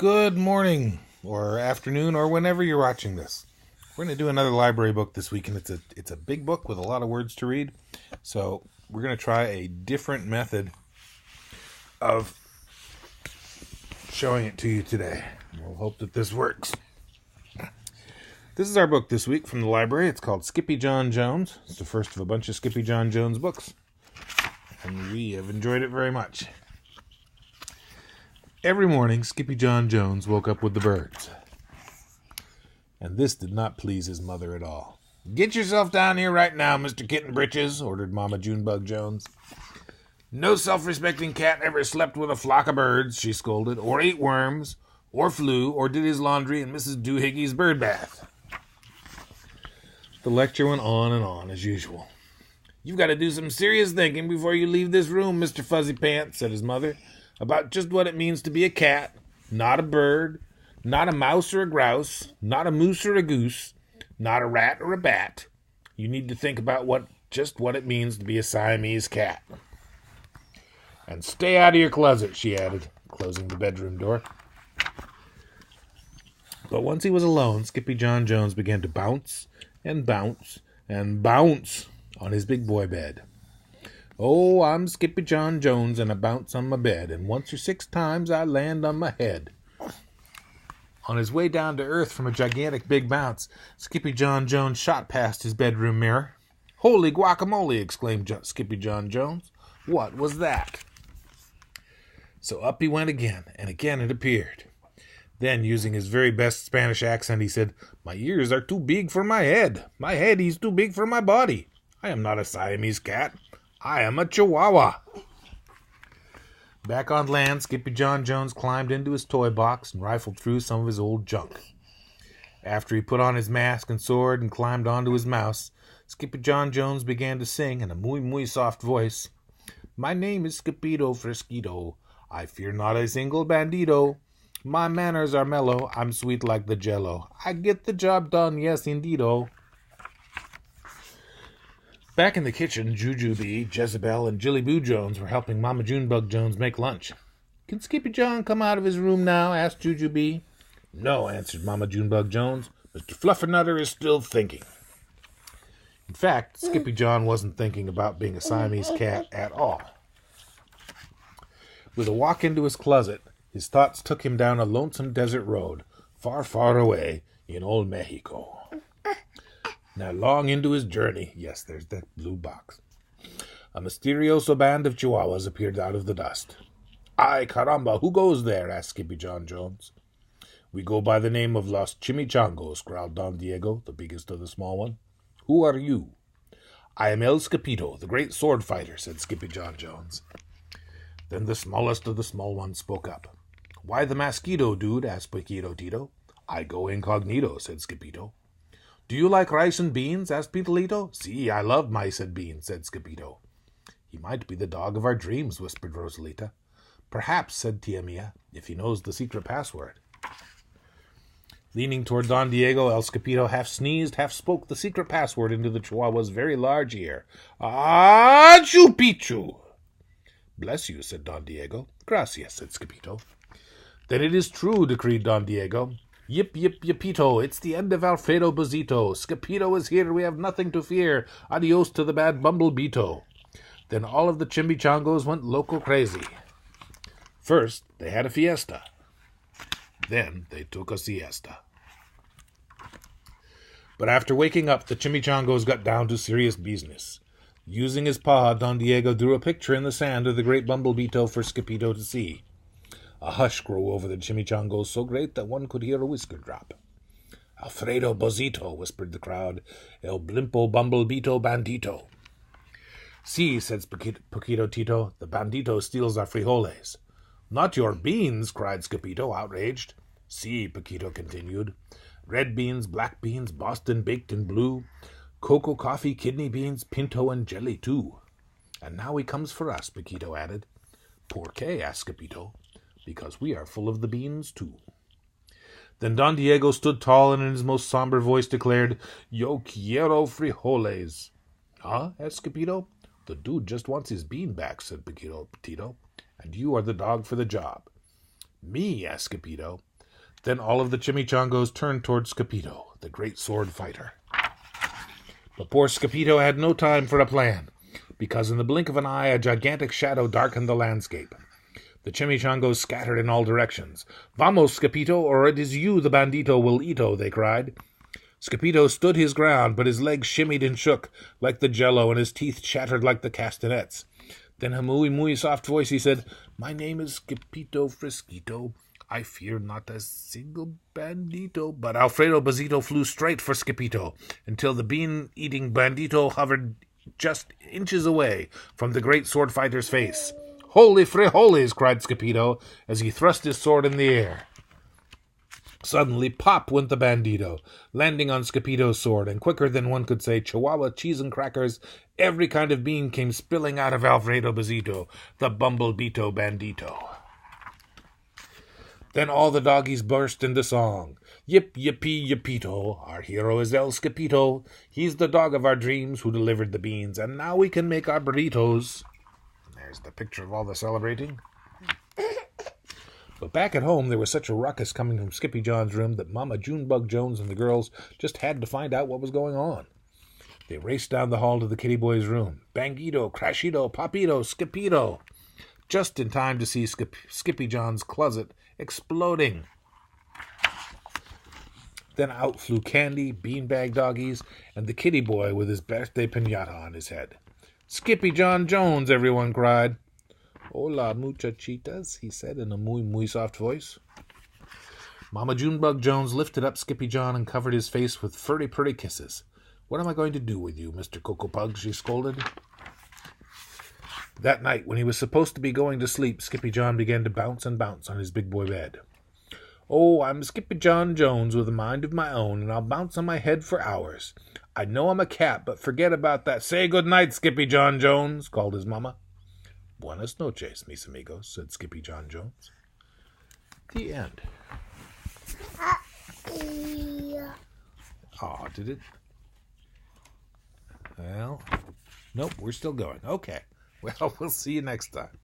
Good morning, or afternoon, or whenever you're watching this. We're going to do another library book this week, and it's a big book with a lot of words to read. So we're going to try a different method of showing it to you today. We'll hope that this works. This is our book this week from the library. It's called Skippyjon Jones. It's the first of a bunch of Skippyjon Jones books, and we have enjoyed it very much. Every morning, Skippyjon Jones woke up with the birds. And this did not please his mother at all. "Get yourself down here right now, Mr. Kitten Britches," ordered Mama Junebug Jones. "No self-respecting cat ever slept with a flock of birds," she scolded, "or ate worms, or flew, or did his laundry in Mrs. Doohiggy's bird bath." The lecture went on and on, as usual. "You've got to do some serious thinking before you leave this room, Mr. Fuzzy Pants," said his mother, "about just what it means to be a cat, not a bird, not a mouse or a grouse, not a moose or a goose, not a rat or a bat. You need to think about just what it means to be a Siamese cat. And stay out of your closet," she added, closing the bedroom door. But once he was alone, Skippyjon Jones began to bounce and bounce and bounce on his big boy bed. "Oh, I'm Skippyjon Jones, and I bounce on my bed, and once or 6 times I land on my head." On his way down to earth from a gigantic big bounce, Skippyjon Jones shot past his bedroom mirror. "Holy guacamole!" exclaimed Skippyjon Jones. "What was that?" So up he went again, and again it appeared. Then, using his very best Spanish accent, he said, "My ears are too big for my head. My head is too big for my body. I am not a Siamese cat. I am a Chihuahua." Back on land, Skippyjon Jones climbed into his toy box and rifled through some of his old junk. After he put on his mask and sword and climbed onto his mouse, Skippyjon Jones began to sing in a muy soft voice. "My name is Skippito Fresquito. I fear not a single bandito. My manners are mellow. I'm sweet like the jello. I get the job done, yes indeedo." Back in the kitchen, Jujubee, Jezebel, and Jillyboo Jones were helping Mama Junebug Jones make lunch. "Can Skippyjon come out of his room now?" asked Jujubee. "No," answered Mama Junebug Jones. "Mr. Fluffernutter is still thinking." In fact, Skippyjon wasn't thinking about being a Siamese cat at all. With a walk into his closet, his thoughts took him down a lonesome desert road, far, far away in old Mexico. Now, long into his journey, yes, there's that blue box, a mysterioso band of Chihuahuas appeared out of the dust. "Ay, caramba, who goes there?" asked Skippyjon Jones. "We go by the name of Los Chimichangos," growled Don Diego, the biggest of the small one. "Who are you?" "I am El Skipito, the great sword fighter," said Skippyjon Jones. Then the smallest of the small ones spoke up. "Why the mosquito, dude?" asked Paquito Tito. "I go incognito," said Skipito. "Do you like rice and beans?" asked Pitelito. "See, I love mice and beans," said Skippito. "He might be the dog of our dreams," whispered Rosalita. "Perhaps," said Tia Mia, "if he knows the secret password." Leaning toward Don Diego, El Skipito half sneezed, half spoke the secret password into the Chihuahua's very large ear. "Achoo Pichu!" "Bless you," said Don Diego. "Gracias," said Skippito. "Then it is true," decreed Don Diego. "Yip, yip, yippito, it's the end of Alfredo Bozito. Skippito is here, we have nothing to fear. Adios to the bad bumblebeeto." Then all of the chimichangos went loco crazy. First, they had a fiesta. Then they took a siesta. But after waking up, the chimichangos got down to serious business. Using his paw, Don Diego drew a picture in the sand of the great bumblebeeto for Skippito to see. A hush grew over the chimichangos so great that one could hear a whisker drop. "Alfredo Bozito," whispered the crowd. "El blimpo bumblebeeto bandito." "See," said Paquito Tito, "the bandito steals our frijoles." "Not your beans," cried Skippito, outraged. "See," Paquito continued, "red beans, black beans, Boston baked and blue, cocoa, coffee, kidney beans, pinto, and jelly, too." "And now he comes for us," Paquito added. "Por qué?" asked Skippito. "Because we are full of the beans, too." Then Don Diego stood tall and in his most somber voice declared, "Yo quiero frijoles." "Huh?" asked Skippito. "The dude just wants his bean back," said Paquito Tito, "and you are the dog for the job." "Me?" asked Skippito. Then all of the chimichangos turned toward Skippyjo, the great sword fighter. But poor Skippyjo had no time for a plan, because in the blink of an eye a gigantic shadow darkened the landscape. The chimichangos scattered in all directions. "Vamos, Skippyjo, or it is you the bandito will eato," they cried. Skippyjo stood his ground, but his legs shimmied and shook like the jello, and his teeth chattered like the castanets. Then in a muy soft voice he said, "My name is Skippyjo Frisquito. I fear not a single bandito." But Alfredo Bazito flew straight for Skippyjo, until the bean-eating bandito hovered just inches away from the great sword fighter's face. "Holy frijoles!" cried Skippyjo as he thrust his sword in the air. Suddenly, pop went the bandito, landing on Skippyjo's sword, and quicker than one could say Chihuahua cheese and crackers, every kind of bean came spilling out of Alfredo Bazito, the bumblebito bandito. Then all the doggies burst into song. "Yip, yippee, yippito, our hero is El Skippyjo. He's the dog of our dreams who delivered the beans, and now we can make our burritos." There's the picture of all the celebrating. But back at home, there was such a ruckus coming from Skippyjon's room that Mama Junebug Jones and the girls just had to find out what was going on. They raced down the hall to the kitty boy's room. Bangito, crashito, popito, Skippyjo. Just in time to see Skippyjon's closet exploding. Then out flew Candy, beanbag doggies, and the kitty boy with his birthday piñata on his head. "Skippyjon Jones!" everyone cried. "Hola, muchachitas," he said in a muy soft voice. Mama Junebug Jones lifted up Skippyjon and covered his face with pretty kisses. "What am I going to do with you, Mr. Cocoa Pug?" she scolded. That night, when he was supposed to be going to sleep, Skippyjon began to bounce and bounce on his big boy bed. "Oh, I'm Skippyjon Jones with a mind of my own, and I'll bounce on my head for hours. I know I'm a cat, but forget about that." "Say good night, Skippyjon Jones," called his mama. "Buenas noches, mis amigos," said Skippyjon Jones. The end. Oh, did it? Well, nope, we're still going. Okay. Well, we'll see you next time.